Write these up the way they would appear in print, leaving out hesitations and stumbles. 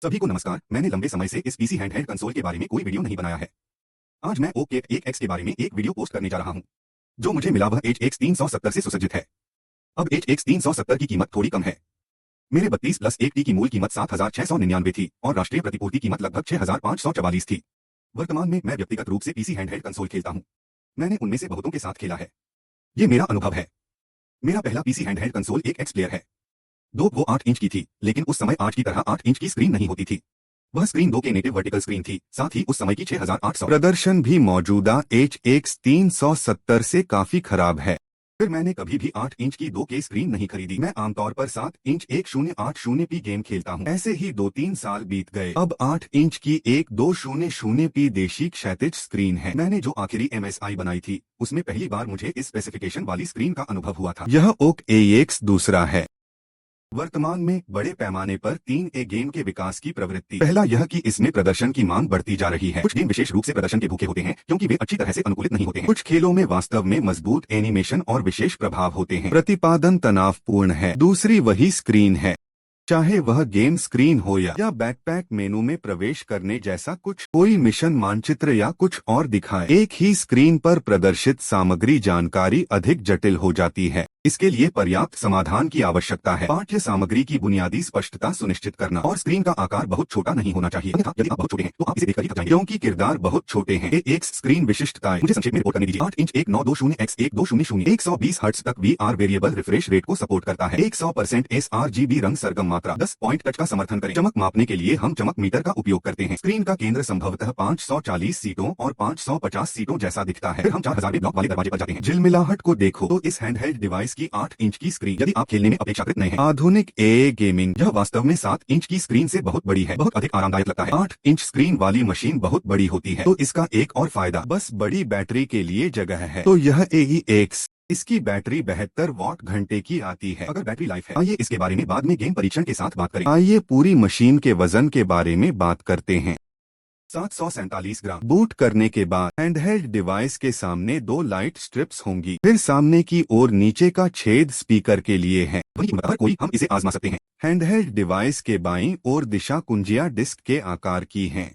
सभी को नमस्कार। मैंने लंबे समय से इस पीसी हैंडहेल्ड कंसोल के बारे में कोई वीडियो नहीं बनाया है। आज मैं ओके एक एक्स के बारे में एक वीडियो पोस्ट करने जा रहा हूं। जो मुझे मिला वह HX 370 से सुसज्जित है। अब HX 370 की कीमत थोड़ी कम है। मेरे 32+1T की मूल कीमत 7,699 थी और राष्ट्रीय प्रतिपूर्ति कीमत लगभग 6,544 थी। वर्तमान में मैं व्यक्तिगत रूप से पीसी हैंडहेल्ड कंसोल खेलता हूं। मैंने उनमें से बहुतों के साथ खेला है। ये मेरा अनुभव है। मेरा पहला पीसी हैंडहेल्ड कंसोल एक एक्स प्लेयर है। वो 8 इंच की थी, लेकिन उस समय आज की तरह 8 इंच की स्क्रीन नहीं होती थी। वह स्क्रीन 2 के नेटिव वर्टिकल स्क्रीन थी, साथ ही उस समय की 6800 प्रदर्शन भी मौजूदा HX 370 से काफी खराब है। फिर मैंने कभी भी 8 इंच की 2K स्क्रीन नहीं खरीदी। मैं आमतौर पर 7 इंच 1080p गेम खेलता हूँ। ऐसे ही 2-3 साल बीत गए। अब 8 इंच की 1200p देशी क्षैतिज स्क्रीन है। मैंने जो आखिरी MSI बनाई थी, उसमें पहली बार मुझे इस स्पेसिफिकेशन वाली स्क्रीन का अनुभव हुआ था। यह ओक AX दूसरा है। वर्तमान में बड़े पैमाने पर 3A गेम के विकास की प्रवृत्ति। पहला यह कि इसमें प्रदर्शन की मांग बढ़ती जा रही है। कुछ गेम विशेष रूप से प्रदर्शन के भूखे होते हैं क्योंकि वे अच्छी तरह से अनुकूलित नहीं होते हैं। कुछ खेलों में वास्तव में मजबूत एनिमेशन और विशेष प्रभाव होते हैं। प्रतिपादन तनावपूर्ण है। दूसरी वही स्क्रीन है, चाहे वह गेम स्क्रीन हो या बैकपैक मेनू में प्रवेश करने जैसा कुछ, कोई मिशन मानचित्र या कुछ और दिखाए। एक ही स्क्रीन पर प्रदर्शित सामग्री जानकारी अधिक जटिल हो जाती है। इसके लिए पर्याप्त समाधान की आवश्यकता है। पाठ्य सामग्री की बुनियादी स्पष्टता सुनिश्चित करना और स्क्रीन का आकार बहुत छोटा नहीं होना चाहिए। अन्यथा यदि आप बहुत छोटे हैं तो आप इसे देखकर ही थक जाएंगे, क्योंकि किरदार बहुत छोटे हैं। एक स्क्रीन विशिष्टताएं मुझे संक्षेप में रिपोर्ट करने दीजिए। 8 इंच 1920x1200 120 हर्ट्ज तक VR वेरिएबल रिफ्रेश रेट को सपोर्ट करता है। 100% sRGB रंग सरगम मात्रा, 10 पॉइंट टच का समर्थन करें। चमक मापने के लिए हम चमक मीटर का उपयोग करते हैं। स्क्रीन का केंद्र संभवतः 540 सीटों और 550 सीटों जैसा दिखता है। फिर हम 4000 ब्लॉक वाले दरवाजे पर जाते हैं। झिलमिलाहट को देखो तो इस हैंडहेल्ड डिवाइस की 8 इंच की स्क्रीन, यदि आप खेलने में अपेक्षाकृत नए हैं, आधुनिक AA गेमिंग, यह वास्तव में 7 इंच की स्क्रीन से बहुत बड़ी है। बहुत अधिक आरामदायक लगता है। 8 इंच स्क्रीन वाली मशीन बहुत बड़ी होती है, तो इसका एक और फायदा बस बड़ी बैटरी के लिए जगह है। तो यह AEX, इसकी बैटरी 72 वॉट घंटे की आती है। अगर बैटरी लाइफ है, आइए इसके बारे में बाद में गेम परीक्षण के साथ बात करें। आइए पूरी मशीन के वजन के बारे में बात करते हैं। 747 ग्राम। बूट करने के बाद हैंडहेल्ड डिवाइस के सामने 2 लाइट स्ट्रिप्स होंगी। फिर सामने की ओर नीचे का छेद स्पीकर के लिए है। कोई हम इसे आजमा सकते हैं। हैंडहेल्ड डिवाइस के बाईं ओर दिशा कुंजियां डिस्क के आकार की हैं।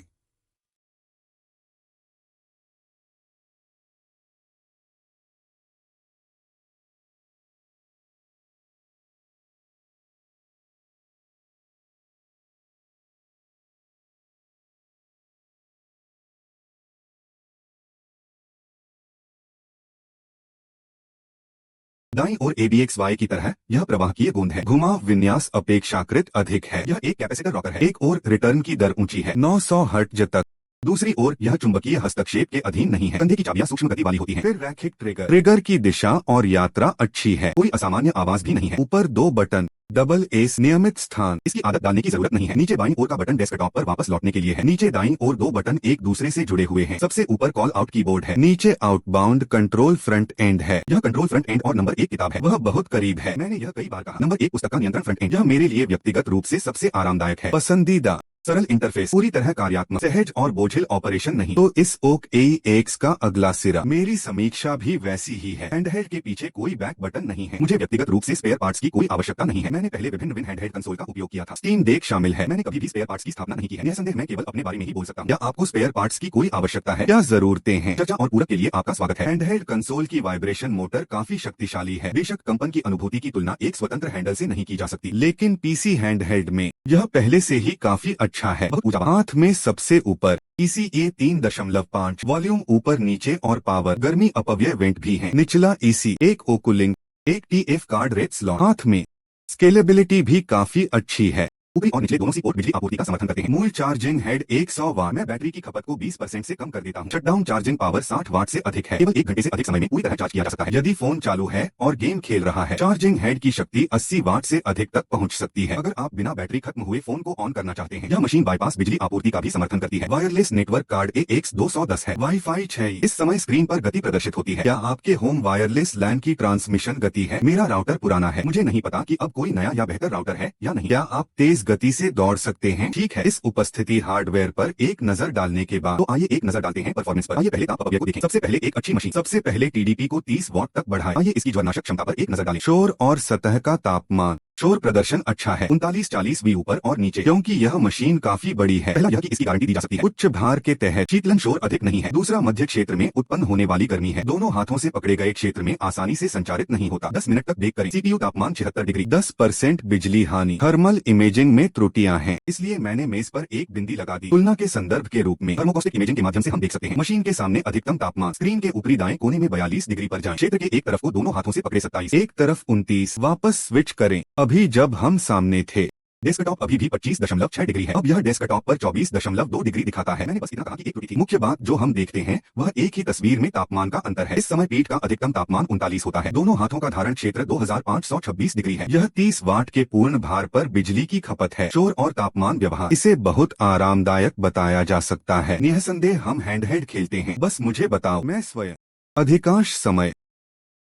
दाईं ओर ABXY की तरह यह प्रवाहकीय गोंद है। घुमाव विन्यास अपेक्षाकृत अधिक है। यह एक कैपेसिटर रॉकर है। एक ओर रिटर्न की दर ऊंची है, 900 हर्ट्ज तक। दूसरी ओर यह चुंबकीय हस्तक्षेप के अधीन नहीं है। कंधे की चाबियां सूक्ष्म गति वाली होती हैं। फिर रैखिक ट्रिगर की दिशा और यात्रा अच्छी है। कोई असामान्य आवाज भी नहीं है। ऊपर 2 बटन, डबल एस नियमित स्थान, इसकी आदत डालने की जरूरत नहीं है। नीचे बाईं ओर का बटन डेस्कटॉप पर वापस लौटने के लिए है। नीचे दाईं ओर 2 बटन एक दूसरे से जुड़े हुए हैं। सबसे ऊपर कॉल आउट कीबोर्ड है। नीचे आउटबाउंड कंट्रोल फ्रंट एंड है। यह कंट्रोल फ्रंट एंड और नंबर 1 किताब है, वह बहुत करीब है। मैंने यह कई बार कहा, नंबर 1 पुस्तक का नियंत्रण फ्रंट एंड। यह मेरे लिए व्यक्तिगत रूप से सबसे आरामदायक है। पसंदीदा सरल इंटरफेस, पूरी तरह कार्यात्मक, सहज और बोझिल ऑपरेशन नहीं। तो इस ओक AEX का अगला सिरा, मेरी समीक्षा भी वैसी ही है। हैंडहेल्ड के पीछे कोई बैक बटन नहीं है। मुझे व्यक्तिगत रूप से स्पेयर पार्ट्स की कोई आवश्यकता नहीं है। मैंने पहले विभिन्न हैंडहेल्ड कंसोल का उपयोग किया था। स्टीम डेक शामिल है। मैंने कभी भी स्पेयर पार्ट्स की स्थापना नहीं की है। निसंदेह मैं केवल अपने बारे में ही बोल सकता हूँ। क्या आपको स्पेयर पार्ट्स की कोई आवश्यकता है? क्या जरूरतें हैं? चर्चा और पूरक के लिए आपका स्वागत है। हैंडहेल्ड कंसोल की वाइब्रेशन मोटर काफी शक्तिशाली है। बेशक कंपन की अनुभूति की तुलना एक स्वतंत्र हैंडल से नहीं की जा सकती, लेकिन पीसी हैंडहेल्ड में यह पहले से ही काफी अच्छा है। बहुत ऊंचा, हाथ में सबसे ऊपर ECA 3.5 वॉल्यूम ऊपर नीचे और पावर गर्मी अपव्यय वेंट भी है। निचला EC, एक ओकुलिंग, एक TF कार्ड रेट स्लॉट। हाथ में स्केलेबिलिटी भी काफी अच्छी है। ऊपरी और निचले दोनों सी पोर्ट बिजली आपूर्ति का समर्थन करते हैं। मूल चार्जिंग हेड 100 वाट। मैं बैटरी की खपत को 20% से कम कर देता हूँ। शटडाउन चार्जिंग पावर 60 वाट से अधिक है। केवल 1 घंटे से अधिक समय में पूरी तरह चार्ज किया जा सकता है। यदि फोन चालू है और गेम खेल रहा है, चार्जिंग हेड की शक्ति 80 वाट से अधिक तक पहुंच सकती है। अगर आप बिना बैटरी खत्म हुए फोन को ऑन करना चाहते हैं, यह मशीन बाईपास बिजली आपूर्ति का भी समर्थन करती है। वायरलेस नेटवर्क कार्ड AX 210 है। वाईफाई 6। इस समय स्क्रीन पर गति प्रदर्शित होती है। क्या आपके होम वायरलेस लैन की ट्रांसमिशन गति है? मेरा राउटर पुराना है, मुझे नहीं पता कि अब कोई नया या बेहतर राउटर है या नहीं। क्या आप तेज गति से दौड़ सकते हैं? ठीक है, इस उपस्थिति हार्डवेयर पर एक नजर डालने के बाद तो आइए एक नजर डालते हैं परफॉर्मेंस पर। आइए पहले ताप अपव्यय को देखें। सबसे पहले एक अच्छी मशीन सबसे पहले TDP को 30 वॉट तक बढ़ाए। आइए इसकी ज्वलनाशक क्षमता पर एक नजर डालें। शोर और सतह का तापमान। शोर प्रदर्शन अच्छा है, 39-40 वी ऊपर और नीचे, क्योंकि यह मशीन काफी बड़ी है। पहला यह कि इसकी गारंटी दी जा सकती है। उच्च भार के तहत शीतलन शोर अधिक नहीं है। दूसरा, मध्य क्षेत्र में उत्पन्न होने वाली गर्मी है, दोनों हाथों से पकड़े गए क्षेत्र में आसानी से संचारित नहीं होता। 10 मिनट तक बेक करें। CPU तापमान 76 डिग्री। 10% बिजली हानि। थर्मल इमेजिंग में त्रुटियां हैं, इसलिए मैंने मेज पर एक बिंदी लगा दी। तुलना के संदर्भ के रूप में थर्मोकॉस्टिक इमेजिंग के माध्यम से हम देख सकते हैं मशीन के सामने अधिकतम तापमान। स्क्रीन के ऊपरी दाएं कोने में 42 डिग्री पर जाएं। क्षेत्र के एक तरफ को दोनों हाथों से पकड़े 27, एक तरफ 29। वापस स्विच करें। अभी जब हम सामने थे, डेस्कटॉप अभी भी 25.6 डिग्री है। अब यह डेस्कटॉप पर 24.2 डिग्री दिखाता है। मैंने बस इतना कहा कि एक त्रुटि थी। मुख्य बात जो हम देखते हैं वह एक ही तस्वीर में तापमान का अंतर है। इस समय पीठ का अधिकतम तापमान 39 होता है। दोनों हाथों का धारण क्षेत्र 2526 डिग्री है। यह 30 वाट के पूर्ण भार पर बिजली की खपत है। शोर और तापमान व्यवहार, इसे बहुत आरामदायक बताया जा सकता है। निसंदेह हम हैंडहेल्ड खेलते हैं। बस मुझे बताओ, मैं स्वयं अधिकांश समय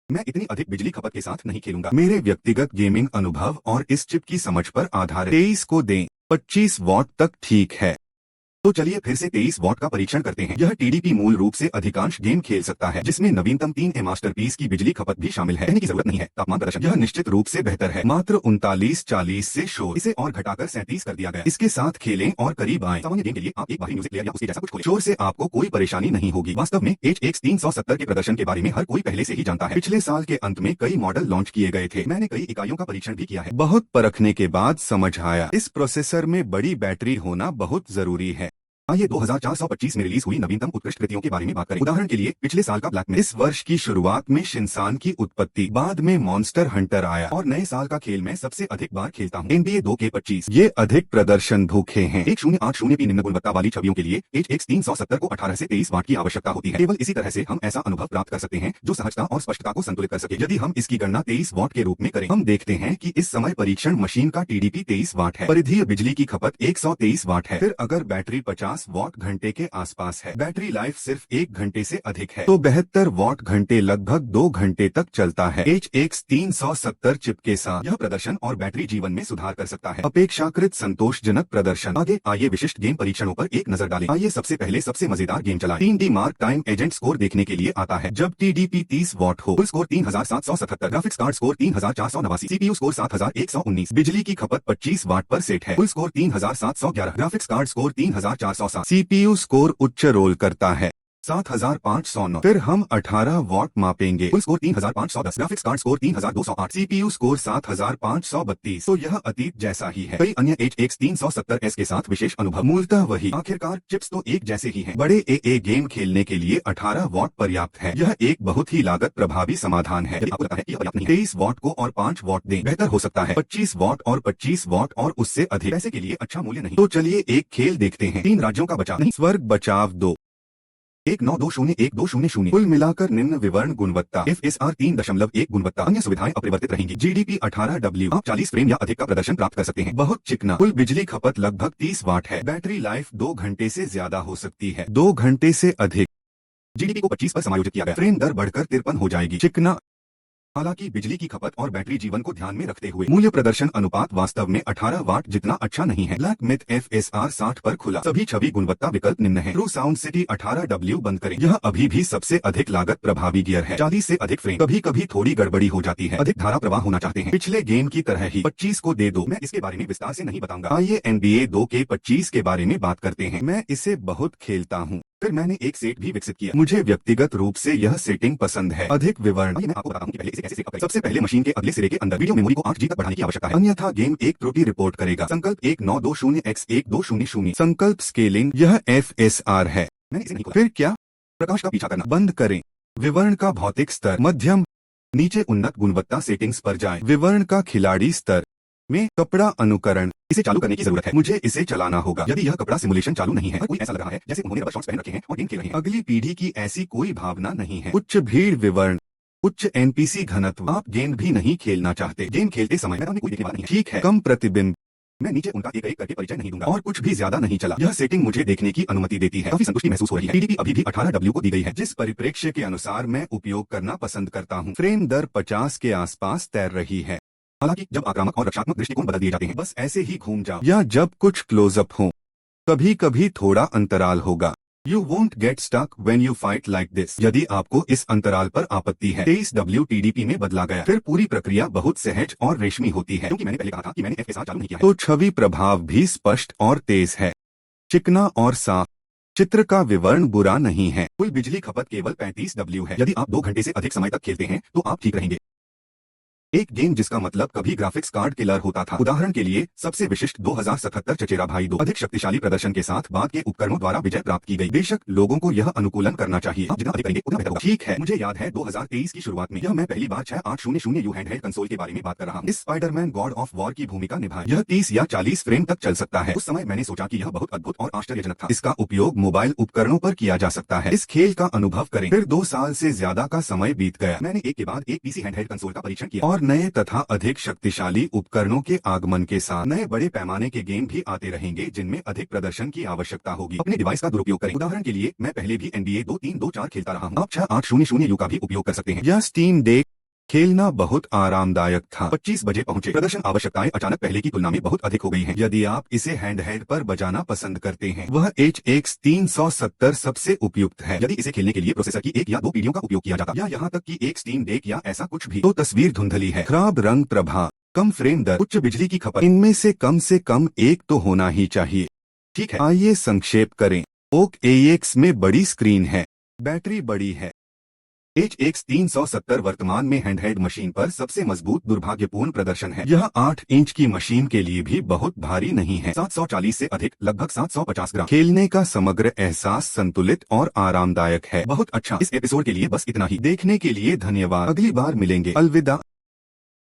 मैं इतनी अधिक बिजली खपत के साथ नहीं खेलूंगा। मेरे व्यक्तिगत गेमिंग अनुभव और इस चिप की समझ पर आधारित 23 को दें। 25 वॉट तक ठीक है। तो चलिए फिर से 23 वॉट का परीक्षण करते हैं। यह टीडीपी मूल रूप से अधिकांश गेम खेल सकता है, जिसमें नवीनतम 3A मास्टरपीस की बिजली खपत भी शामिल है। कहने की जरूरत नहीं है। तापमान प्रदर्शन यह निश्चित रूप से बेहतर है। मात्र 39-40 से शोर इसे और घटाकर 37 कर दिया गया। इसके साथ खेलें और करीब आएं। सामान्य गेम के लिए आप एक बाहरी म्यूजिक प्लेयर या उसके जैसा कुछ खोलें। शोर से आपको कोई परेशानी नहीं होगी। वास्तव में HX 370 के प्रदर्शन के बारे में हर कोई पहले से ही जानता है। पिछले साल के अंत में कई मॉडल लॉन्च किए गए थे। मैंने कई इकाइयों का परीक्षण भी किया है। बहुत परखने के बाद समझ आया, इस प्रोसेसर में बड़ी बैटरी होना बहुत जरूरी है। आइए 2425 में रिलीज हुई नवीनतम उत्कृष्ट कृतियों के बारे में बात करें। उदाहरण के लिए पिछले साल का ब्लैक मिथ। इस वर्ष की शुरुआत में शिनसान की उत्पत्ति, बाद में मॉन्स्टर हंटर आया और नए साल का खेल मैं सबसे अधिक बार खेलता हूँ। NBA 2K25। ये अधिक प्रदर्शन भूखे हैं। 1080p निम्न गुणवत्ता वाली छवियों के लिए HX 370 को 18 से 23 वाट की आवश्यकता होती है। केवल इसी तरह से हम ऐसा अनुभव प्राप्त कर सकते हैं जो सहजता और स्पष्टता को संतुलित कर सके। यदि हम इसकी गणना 23 वाट के रूप में करें, हम देखते हैं कि इस समय परीक्षण मशीन का TDP 23 वाट है। परिधीय बिजली की खपत 123 वाट है। फिर अगर बैटरी 50 वाट घंटे के आसपास है, बैटरी लाइफ सिर्फ 1 घंटे से अधिक है, तो 72 वाट घंटे लगभग 2 घंटे तक चलता है। HX 370 चिप के साथ यह प्रदर्शन और बैटरी जीवन में सुधार कर सकता है। अपेक्षाकृत संतोषजनक प्रदर्शन। आगे आइए विशिष्ट गेम परीक्षणों पर एक नजर डालें। आइए सबसे पहले सबसे मजेदार गेम चलाएं। 3D mark time agent score देखने के लिए आता है। जब TDP 30 वाट हो, full score 3777, graphics card score 3489, CPU score 7119, बिजली की खपत 25 वाट पर सेट है। Full score 3711, graphics card score 3407, CPU score उच्च रोल करता है 7509। फिर हम 18 वॉट मापेंगे। Full score 3510, graphics card score 3208, CPU score 7532। तो यह अतीत जैसा ही है। कई अन्य HX 370S के साथ विशेष अनुभव मूलतः वही। आखिरकार चिप्स तो एक जैसे ही हैं। बड़े AA गेम खेलने के लिए 18 वॉट पर्याप्त है। यह एक बहुत ही लागत प्रभावी समाधान है। यदि आपको लगता है कि यह पर्याप्त नहीं है, 23 वॉट को और 5 वॉट दें, बेहतर हो सकता है। 25 वॉट और 25 वॉट और उससे अधिक पैसे के लिए अच्छा मूल्य नहीं। तो चलिए एक खेल देखते हैं। 3 राज्यों का बचाव नहीं, स्वर्ग बचाव 2। 19201200। कुल मिलाकर निम्न विवरण गुणवत्ता FSR 3.1 गुणवत्ता। अन्य सुविधाएं अपरिवर्तित रहेंगी। GDP 18W। आप 40 फ्रेम या अधिक का प्रदर्शन प्राप्त कर सकते हैं। बहुत चिकना। कुल बिजली खपत लगभग 30 वाट है। बैटरी लाइफ 2 घंटे से ज्यादा हो सकती है, 2 घंटे से अधिक। GDP को 25 पर समायोजित किया गया। फ्रेम दर बढ़कर 53 हो जाएगी। चिकना। हालांकि बिजली की खपत और बैटरी जीवन को ध्यान में रखते हुए मूल्य प्रदर्शन अनुपात वास्तव में 18 वाट जितना अच्छा नहीं है। ब्लैक मिथ FSR 60 पर खुला। सभी छवि गुणवत्ता विकल्प निम्न है। ट्रू साउंड सिटी 18W बंद करें। यह अभी भी सबसे अधिक लागत प्रभावी गियर है। 40 से अधिक फ्रेम। कभी कभी थोड़ी गड़बड़ी हो जाती है। अधिक धारा प्रवाह होना चाहते हैं। पिछले गेम की तरह ही 25 को दे दो। मैं इसके बारे में विस्तार से नहीं बताऊंगा। आइए NBA 2K25 के बारे में बात करते हैं। मैं इसे बहुत खेलता हूँ। फिर मैंने एक सेट भी विकसित किया। मुझे व्यक्तिगत रूप से यह सेटिंग पसंद है। अधिक विवरण। आइए मैं आपको बताता हूं कि पहले इसे कैसे सेट अप करें। सबसे पहले मशीन के अगले सिरे के अंदर वीडियो मेमोरी को 8G तक बढ़ाने की आवश्यकता है, अन्यथा गेम एक त्रुटि रिपोर्ट करेगा। संकल्प 1920x1200। संकल्प स्केलिंग। यह FSR है। मैंने इसे नहीं खोला। फिर क्या? प्रकाश का पीछा करना बंद करें। विवरण का भौतिक स्तर मध्यम। नीचे उन्नत गुणवत्ता सेटिंग्स पर जाएं। विवरण का खिलाड़ी स्तर में कपड़ा अनुकरण। इसे चालू करने की जरूरत है। मुझे इसे चलाना होगा। यदि यह कपड़ा सिमुलेशन चालू नहीं है, कोई ऐसा लग रहा है जैसे उन्होंने रबर शॉर्ट्स पहन रखे हैं और गेम खेल रहे हैं। अगली पीढ़ी की ऐसी कोई भावना नहीं है। उच्च भीड़ विवरण। उच्च NPC घनत्व। आप गेम भी नहीं खेलना चाहते। गेम खेलते समय मैदान में कोई देखने वाला नहीं है। ठीक है। कम प्रतिबिंब। मैं नीचे उनका एक एक करके परिचय नहीं दूंगा और कुछ भी ज्यादा नहीं चला। यह सेटिंग मुझे देखने की अनुमति देती है। काफी संतुष्टि महसूस हो रही है। TDP अभी भी 18W को दी गई है, जिस परिप्रेक्ष्य के अनुसार मैं उपयोग करना पसंद करता हूँ। फ्रेम दर 50 के आसपास तैर रही है। हालांकि जब आक्रामक और रक्षात्मक दृष्टिकोण बदल दिए जाते हैं, बस ऐसे ही घूम जाओ। या जब कुछ क्लोजअप हो, कभी कभी थोड़ा अंतराल होगा। You won't get stuck when you fight like this। यदि आपको इस अंतराल पर आपत्ति है 23 WTDP में बदला गया, फिर पूरी प्रक्रिया बहुत सहज और रेशमी होती है, क्योंकि मैंने पहले कहा था कि मैंने F के साथ चालू नहीं किया है। तो छवि प्रभाव भी स्पष्ट और तेज है, चिकना और साफ। चित्र का विवरण बुरा नहीं है। कुल बिजली खपत केवल 35 W है। यदि आप 2 घंटे से अधिक समय तक खेलते हैं तो आप ठीक रहेंगे। एक गेम जिसका मतलब कभी ग्राफिक्स कार्ड किलर होता था। उदाहरण के लिए सबसे विशिष्ट 2077 चचेरा भाई 2 अधिक शक्तिशाली प्रदर्शन के साथ बाद के उपकरणों द्वारा विजय प्राप्त की गई। बेशक लोगों को यह अनुकूलन करना चाहिए, आप जितना अधिक करेंगे उतना बेहतर होगा। ठीक है, मुझे याद है 2023 की शुरुआत में यह मैं पहली बार 6800 U हैंडहेल्ड कंसोल के बारे में बात कर रहा हूँ। इस स्पाइडरमैन गॉड ऑफ वॉर की भूमिका निभाए। यह 30 या 40 फ्रेम तक चल सकता है। उस समय मैंने सोचा कि यह बहुत अद्भुत और आश्चर्यजनक था। इसका उपयोग मोबाइल उपकरणों पर किया जा सकता है। इस खेल का अनुभव करें। फिर 2 साल से ज्यादा का समय बीत गया। मैंने एक के बाद एक पीसी हैंडहेल्ड कंसोल का परीक्षण किया और नए तथा अधिक शक्तिशाली उपकरणों के आगमन के साथ नए बड़े पैमाने के गेम भी आते रहेंगे जिनमें अधिक प्रदर्शन की आवश्यकता होगी। अपने डिवाइस का दुरुपयोग करें। उदाहरण के लिए मैं पहले भी NBA 2324 खेलता रहा हूँ। आप 6800U का भी उपयोग कर सकते हैं। यह स्टीम डेक खेलना बहुत आरामदायक था। 25 बजे पहुंचे। प्रदर्शन आवश्यकताएं अचानक पहले की तुलना में बहुत अधिक हो गई हैं। यदि आप इसे हैंडहेल्ड पर बजाना पसंद करते हैं, वह HX 370 सबसे उपयुक्त है। यदि इसे खेलने के लिए प्रोसेसर की 1 या 2 पीढ़ियों का उपयोग किया जाता, या यहाँ तक कि एक स्टीम डेक या ऐसा कुछ भी, तो तस्वीर धुंधली है। खराब रंग प्रभाव, कम फ्रेम दर, उच्च बिजली की खपत, इनमें से कम एक तो होना ही चाहिए। ठीक है, आइए संक्षेप करें। ओक AX में बड़ी स्क्रीन है, बैटरी बड़ी है। HX 370 वर्तमान में हैंडहेल्ड मशीन पर सबसे मजबूत दुर्भाग्यपूर्ण प्रदर्शन है। यह 8 इंच की मशीन के लिए भी बहुत भारी नहीं है। 740 से अधिक, लगभग 750 ग्राम। खेलने का समग्र एहसास संतुलित और आरामदायक है। बहुत अच्छा। इस एपिसोड के लिए बस इतना ही। देखने के लिए धन्यवाद। अगली बार मिलेंगे। अलविदा।